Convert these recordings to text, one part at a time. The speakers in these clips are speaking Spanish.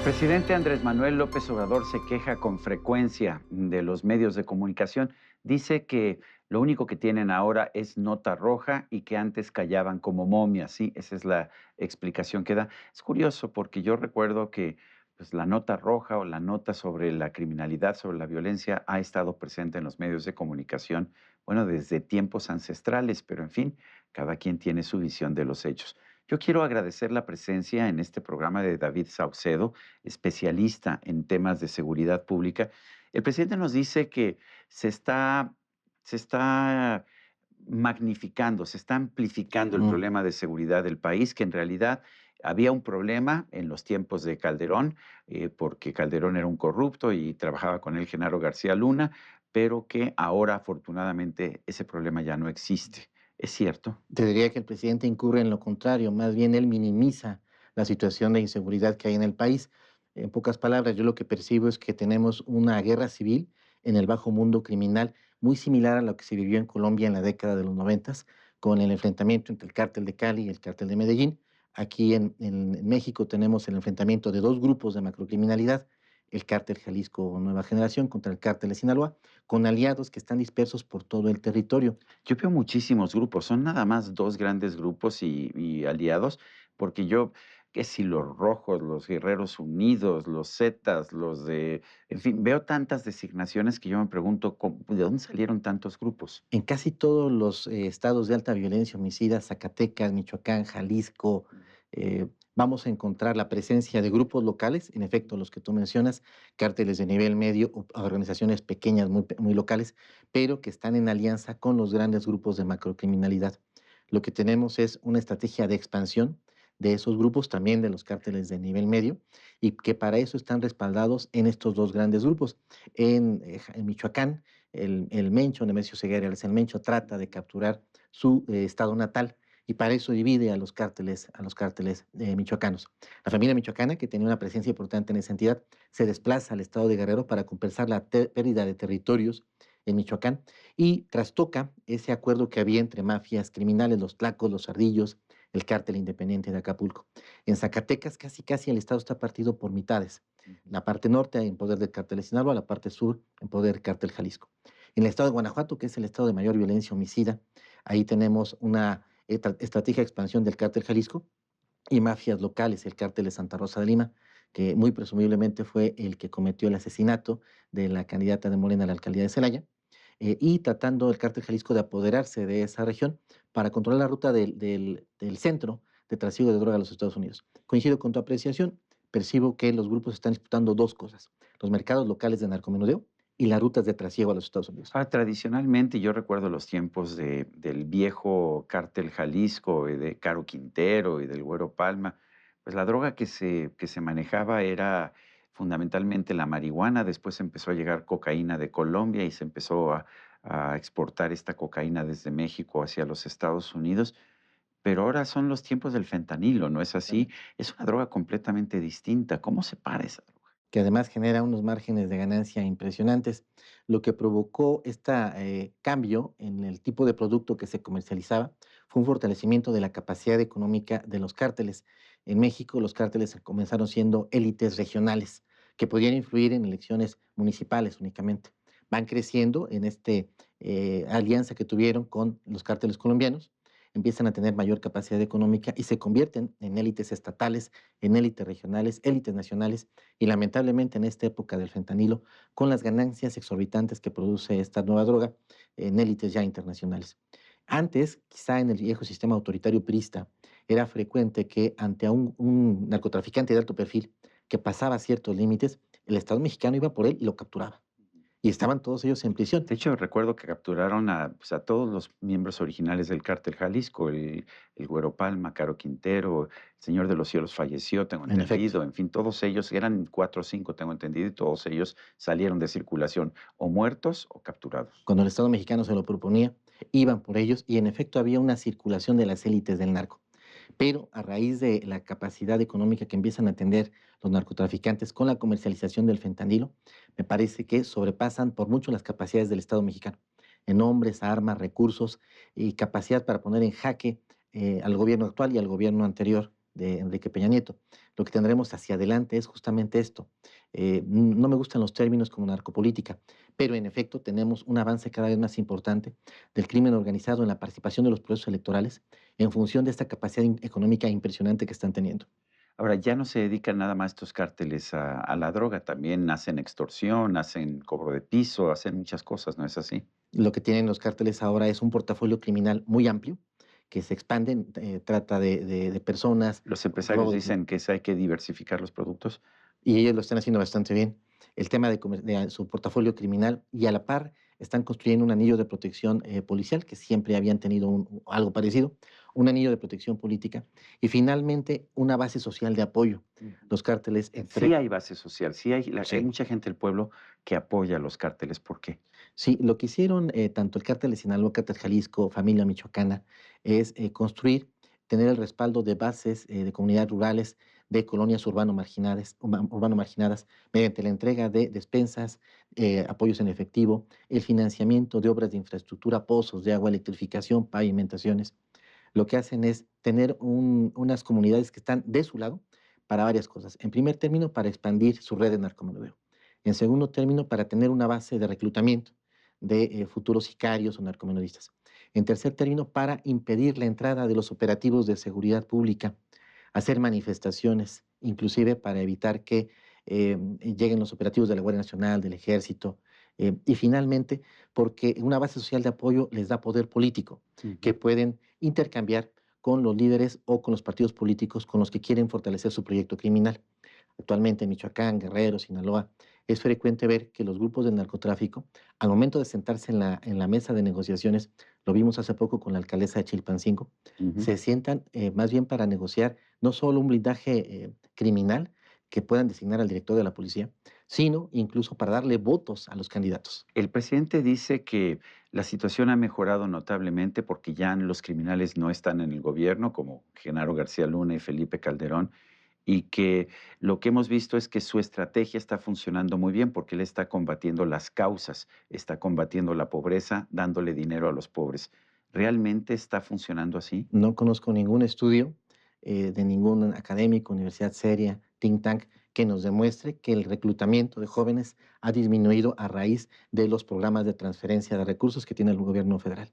Presidente Andrés Manuel López Obrador se queja con frecuencia de los medios de comunicación. Dice que lo único que tienen ahora es nota roja y que antes callaban como momias. Sí, esa es la explicación que da. Es curioso porque yo recuerdo que pues, la nota roja o la nota sobre la criminalidad, sobre la violencia, ha estado presente en los medios de comunicación, bueno, desde tiempos ancestrales, pero en fin, cada quien tiene su visión de los hechos. Yo quiero agradecer la presencia en este programa de David Saucedo, especialista en temas de seguridad pública. El presidente nos dice que se está, se está magnificando, se está amplificando el Mm, problema de seguridad del país, que en realidad había un problema en los tiempos de Calderón, porque Calderón era un corrupto y trabajaba con él Genaro García Luna, pero que ahora afortunadamente ese problema ya no existe. ¿Es cierto? Te diría que el presidente incurre en lo contrario, más bien él minimiza la situación de inseguridad que hay en el país. En pocas palabras, yo lo que percibo es que tenemos una guerra civil en el bajo mundo criminal muy similar a lo que se vivió en Colombia en la década de los noventas, con el enfrentamiento entre el cártel de Cali y el cártel de Medellín. Aquí en México tenemos el enfrentamiento de dos grupos de macrocriminalidad, el cártel Jalisco Nueva Generación contra el cártel de Sinaloa, con aliados que están dispersos por todo el territorio. Yo veo muchísimos grupos, son nada más 2 grandes grupos y aliados, porque yo, que si los rojos, los guerreros unidos, los zetas, los de en fin, veo tantas designaciones que yo me pregunto, ¿de dónde salieron tantos grupos? En casi todos los estados de alta violencia homicida, Zacatecas, Michoacán, Jalisco, vamos a encontrar la presencia de grupos locales, en efecto, los que tú mencionas, cárteles de nivel medio, o organizaciones pequeñas, muy locales, pero que están en alianza con los grandes grupos de macrocriminalidad. Lo que tenemos es una estrategia de expansión de esos grupos, también de los cárteles de nivel medio, y que para eso están respaldados en estos dos grandes grupos. En Michoacán, el Mencho, Nemesio Ceguera, el Mencho, trata de capturar su estado natal y para eso divide a los cárteles michoacanos. La familia michoacana, que tenía una presencia importante en esa entidad, se desplaza al estado de Guerrero para compensar la pérdida de territorios en Michoacán y trastoca ese acuerdo que había entre mafias criminales, los Tlacos, los Ardillos, el cártel independiente de Acapulco. En Zacatecas, casi el estado está partido por mitades. Ujú. La parte norte en poder del cártel de Sinaloa, la parte sur en poder del cártel Jalisco. En el estado de Guanajuato, que es el estado de mayor violencia homicida, ahí tenemos una estrategia de expansión del cártel Jalisco y mafias locales, el cártel de Santa Rosa de Lima, que muy presumiblemente fue el que cometió el asesinato de la candidata de Morena a la alcaldía de Celaya, y tratando el cártel Jalisco de apoderarse de esa región para controlar la ruta del centro de trasiego de droga a los Estados Unidos. Coincido con tu apreciación, percibo que los grupos están disputando dos cosas, los mercados locales de narcomenudeo y las rutas de trasiego a los Estados Unidos. Tradicionalmente, yo recuerdo los tiempos del viejo cártel Jalisco, y de Caro Quintero y del Güero Palma, pues la droga que se manejaba era fundamentalmente la marihuana, después empezó a llegar cocaína de Colombia y se empezó a exportar esta cocaína desde México hacia los Estados Unidos, pero ahora son los tiempos del fentanilo, ¿no es así? Es una droga completamente distinta. ¿Cómo se para esa droga? Que además genera unos márgenes de ganancia impresionantes, lo que provocó este cambio en el tipo de producto que se comercializaba fue un fortalecimiento de la capacidad económica de los cárteles. En México, los cárteles comenzaron siendo élites regionales que podían influir en elecciones municipales únicamente. Van creciendo en esta alianza que tuvieron con los cárteles colombianos, empiezan a tener mayor capacidad económica y se convierten en élites estatales, en élites regionales, élites nacionales y lamentablemente en esta época del fentanilo, con las ganancias exorbitantes que produce esta nueva droga en élites ya internacionales. Antes, quizá en el viejo sistema autoritario priista, era frecuente que ante un narcotraficante de alto perfil que pasaba ciertos límites, el Estado mexicano iba por él y lo capturaba. Y estaban todos ellos en prisión. De hecho, recuerdo que capturaron pues, a todos los miembros originales del Cártel Jalisco, el Güero Palma, Caro Quintero, el Señor de los Cielos falleció, tengo En efecto, entendido, en fin, todos ellos, eran 4 o 5, tengo entendido, y todos ellos salieron de circulación, o muertos o capturados. cuando el Estado mexicano se lo proponía, iban por ellos y en efecto había una circulación de las élites del narco. Pero a raíz de la capacidad económica que empiezan a tener los narcotraficantes con la comercialización del fentanilo, me parece que sobrepasan por mucho las capacidades del Estado mexicano, en hombres, armas, recursos y capacidad para poner en jaque al gobierno actual y al gobierno anterior de Enrique Peña Nieto. Lo que tendremos hacia adelante es justamente esto. No me gustan los términos como narcopolítica, pero en efecto tenemos un avance cada vez más importante del crimen organizado en la participación de los procesos electorales en función de esta capacidad económica impresionante que están teniendo. Ahora, ya no se dedican nada más estos cárteles a la droga, también hacen extorsión, hacen cobro de piso, hacen muchas cosas, ¿no es así? Lo que tienen los cárteles ahora es un portafolio criminal muy amplio que se expande, trata de personas, Los empresarios robo de dicen que hay que diversificar los productos. y ellos lo están haciendo bastante bien. El tema de su portafolio criminal y a la par están construyendo un anillo de protección policial, que siempre habían tenido algo parecido, un anillo de protección política y finalmente una base social de apoyo. Ujú. Los cárteles Sí entre... hay base social, sí hay Sí, mucha gente del pueblo que apoya a los cárteles, ¿por qué? sí, lo que hicieron tanto el cártel de Sinaloa, cártel Jalisco, familia michoacana, es construir, tener el respaldo de bases de comunidades rurales, de colonias urbano marginadas, mediante la entrega de despensas, apoyos en efectivo, el financiamiento de obras de infraestructura, pozos de agua, electrificación, pavimentaciones. Lo que hacen es tener unas comunidades que están de su lado para varias cosas. En primer término, para expandir su red de narcomenudeo. En segundo término, para tener una base de reclutamiento de futuros sicarios o narcomenudistas. En tercer término, para impedir la entrada de los operativos de seguridad pública, hacer manifestaciones, inclusive para evitar que lleguen los operativos de la Guardia Nacional, del Ejército, y finalmente, porque una base social de apoyo les da poder político, Ujú. que pueden intercambiar con los líderes o con los partidos políticos con los que quieren fortalecer su proyecto criminal. Actualmente en Michoacán, Guerrero, Sinaloa, es frecuente ver que los grupos de narcotráfico, al momento de sentarse en la mesa de negociaciones, lo vimos hace poco con la alcaldesa de Chilpancingo, Ujú. se sientan más bien para negociar no solo un blindaje criminal que puedan designar al director de la policía, sino incluso para darle votos a los candidatos. El presidente dice que la situación ha mejorado notablemente porque ya los criminales no están en el gobierno, como Genaro García Luna y Felipe Calderón, y que lo que hemos visto es que su estrategia está funcionando muy bien porque él está combatiendo las causas, está combatiendo la pobreza, dándole dinero a los pobres. ¿Realmente está funcionando así? No conozco ningún estudio de ningún académico, universidad seria, think tank, que nos demuestre que el reclutamiento de jóvenes ha disminuido a raíz de los programas de transferencia de recursos que tiene el gobierno federal.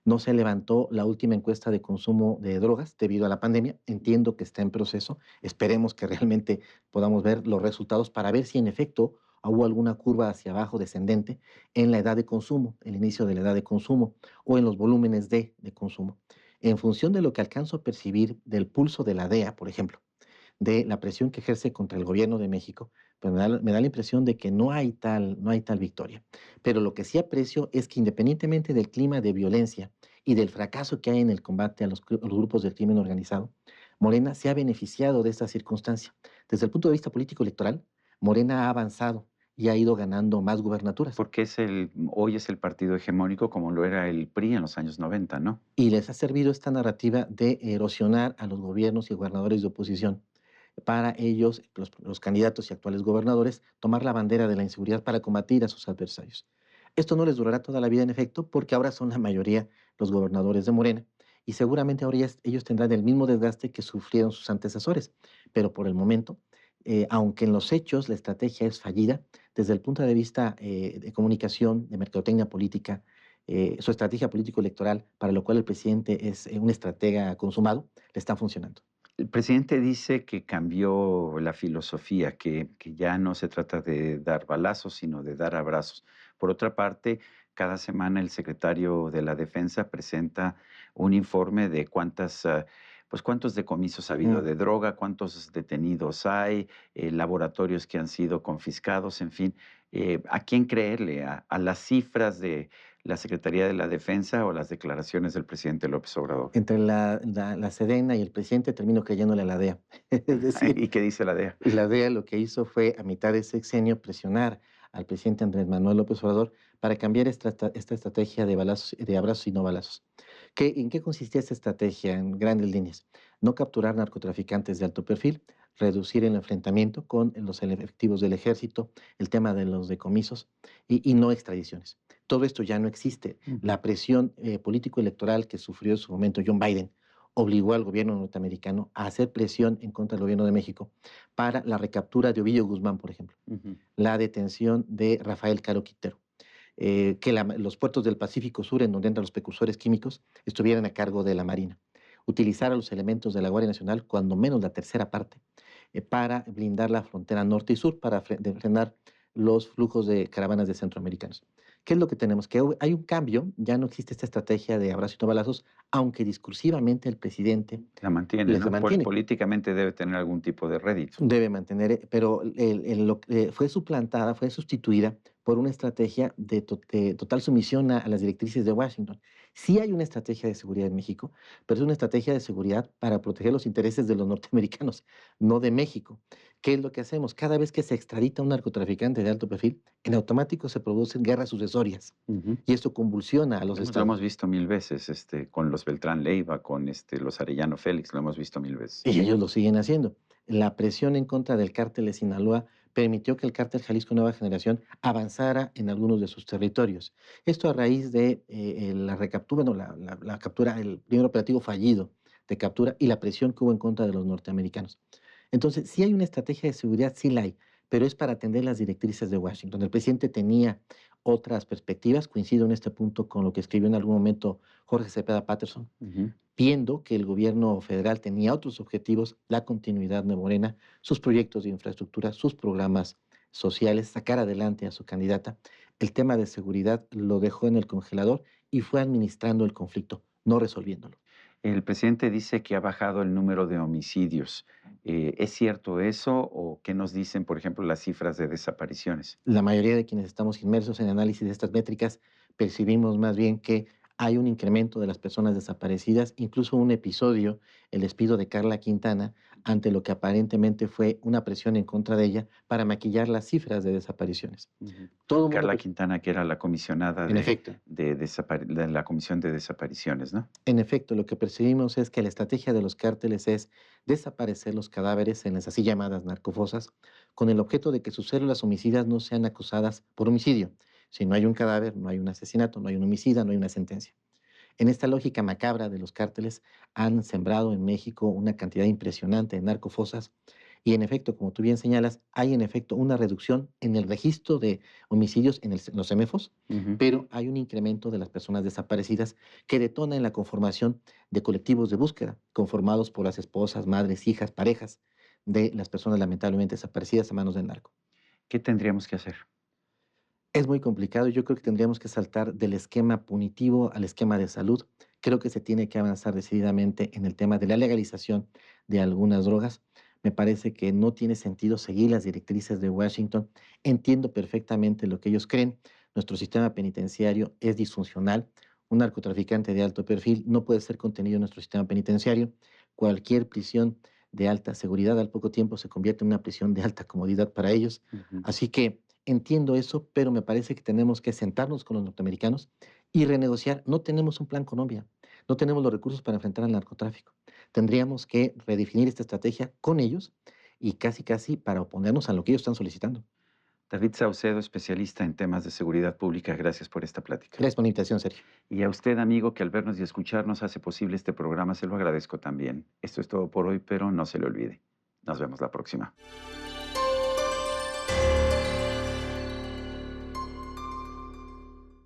No se levantó la última encuesta de consumo de drogas debido a la pandemia. Entiendo que está en proceso. Esperemos que realmente podamos ver los resultados para ver si en efecto hubo alguna curva hacia abajo descendente en la edad de consumo, el inicio de la edad de consumo o en los volúmenes de consumo. En función de lo que alcanzo a percibir del pulso de la DEA, por ejemplo, de la presión que ejerce contra el gobierno de México, pues me da la impresión de que no hay tal victoria. Pero lo que sí aprecio es que independientemente del clima de violencia y del fracaso que hay en el combate a los grupos del crimen organizado, Morena se ha beneficiado de esta circunstancia. Desde el punto de vista político electoral, Morena ha avanzado y ha ido ganando más gubernaturas. Porque hoy es el partido hegemónico como lo era el PRI en los años 90, ¿no? Y les ha servido esta narrativa de erosionar a los gobiernos y gobernadores de oposición para ellos, los candidatos y actuales gobernadores, tomar la bandera de la inseguridad para combatir a sus adversarios. Esto no les durará toda la vida, en efecto, porque ahora son la mayoría los gobernadores de Morena y seguramente ahora ellos tendrán el mismo desgaste que sufrieron sus antecesores. Pero por el momento, aunque en los hechos la estrategia es fallida, desde el punto de vista de comunicación, de mercadotecnia política, su estrategia político-electoral, para lo cual el presidente es un estratega consumado, le está funcionando. El presidente dice que cambió la filosofía, que ya no se trata de dar balazos, sino de dar abrazos. Por otra parte, cada semana el secretario de la Defensa presenta un informe de cuántos decomisos ha habido Mm. de droga, cuántos detenidos hay, laboratorios que han sido confiscados, en fin. ¿A quién creerle? ¿A las cifras de la Secretaría de la Defensa o las declaraciones del presidente López Obrador? Entre la Sedena y el presidente termino creyéndole a la DEA. Es decir, ¿Y qué dice la DEA? la DEA lo que hizo fue, a mitad de sexenio, presionar al presidente Andrés Manuel López Obrador para cambiar esta estrategia de abrazos y no balazos. ¿En qué consistía esta estrategia en grandes líneas? No capturar narcotraficantes de alto perfil, reducir el enfrentamiento con los efectivos del ejército, el tema de los decomisos y no extradiciones. Todo esto ya no existe. Ujú. La presión político-electoral que sufrió en su momento John Biden obligó al gobierno norteamericano a hacer presión en contra del gobierno de México para la recaptura de Ovidio Guzmán, por ejemplo, Ujú. la detención de Rafael Caro Quintero, que los puertos del Pacífico Sur, en donde entran los precursores químicos, estuvieran a cargo de la Marina. Utilizar a los elementos de la Guardia Nacional, cuando menos la tercera parte, para blindar la frontera norte y sur, para frenar los flujos de caravanas de centroamericanos. ¿Qué es lo que tenemos? Que hay un cambio, ya no existe esta estrategia de abrazo y no balazos, aunque discursivamente el presidente La mantiene, les ¿no? mantiene. Políticamente debe tener algún tipo de rédito. Debe mantener, pero fue suplantada, fue sustituida por una estrategia de total sumisión a las directrices de Washington. Sí hay una estrategia de seguridad en México, pero es una estrategia de seguridad para proteger los intereses de los norteamericanos, no de México. ¿Qué es lo que hacemos? Cada vez que se extradita un narcotraficante de alto perfil, en automático se producen guerras sucesorias Ujú. y esto convulsiona a los Lo estados. hemos visto mil veces, con los Beltrán Leiva, con los Arellano Félix, lo hemos visto mil veces. Y ellos lo siguen haciendo. La presión en contra del cártel de Sinaloa permitió que el cártel Jalisco Nueva Generación avanzara en algunos de sus territorios. Esto a raíz de la recaptura, no, la captura, el primer operativo fallido de captura y la presión que hubo en contra de los norteamericanos. Entonces, sí hay una estrategia de seguridad, sí la hay, pero es para atender las directrices de Washington. El presidente tenía otras perspectivas, coincido en este punto con lo que escribió en algún momento Jorge Cepeda Patterson, Ujú. viendo que el gobierno federal tenía otros objetivos, la continuidad de Morena, sus proyectos de infraestructura, sus programas sociales, sacar adelante a su candidata. El tema de seguridad lo dejó en el congelador y fue administrando el conflicto, no resolviéndolo. El presidente dice que ha bajado el número de homicidios. ¿Es cierto eso o qué nos dicen, por ejemplo, las cifras de desapariciones? La mayoría de quienes estamos inmersos en análisis de estas métricas percibimos más bien que hay un incremento de las personas desaparecidas, incluso un episodio, el despido de Carla Quintana, ante lo que aparentemente fue una presión en contra de ella para maquillar las cifras de desapariciones. Ujú. Todo el mundo, Carla Quintana, que era la comisionada en efecto, de la Comisión de Desapariciones, ¿no? en efecto, lo que percibimos es que la estrategia de los cárteles es desaparecer los cadáveres en las así llamadas narcofosas, con el objeto de que sus células homicidas no sean acusadas por homicidio. Si no hay un cadáver, no hay un asesinato, no hay un homicida, no hay una sentencia. En esta lógica macabra de los cárteles han sembrado en México una cantidad impresionante de narcofosas y en efecto, como tú bien señalas, hay en efecto una reducción en el registro de homicidios en los CEMEFOS, Ujú. pero hay un incremento de las personas desaparecidas que detona en la conformación de colectivos de búsqueda, conformados por las esposas, madres, hijas, parejas de las personas lamentablemente desaparecidas a manos del narco. ¿Qué tendríamos que hacer? Es muy complicado. Yo creo que tendríamos que saltar del esquema punitivo al esquema de salud. Creo que se tiene que avanzar decididamente en el tema de la legalización de algunas drogas. Me parece que no tiene sentido seguir las directrices de Washington. Entiendo perfectamente lo que ellos creen. Nuestro sistema penitenciario es disfuncional. Un narcotraficante de alto perfil no puede ser contenido en nuestro sistema penitenciario. Cualquier prisión de alta seguridad al poco tiempo se convierte en una prisión de alta comodidad para ellos. Ujú. Así que entiendo eso, pero me parece que tenemos que sentarnos con los norteamericanos y renegociar. No tenemos un plan Colombia, no tenemos los recursos para enfrentar al narcotráfico. Tendríamos que redefinir esta estrategia con ellos y casi, casi para oponernos a lo que ellos están solicitando. David Saucedo, especialista en temas de seguridad pública, gracias por esta plática. Gracias por la invitación, Sergio. Y a usted, amigo, que al vernos y escucharnos hace posible este programa, se lo agradezco también. Esto es todo por hoy, pero no se le olvide. Nos vemos la próxima.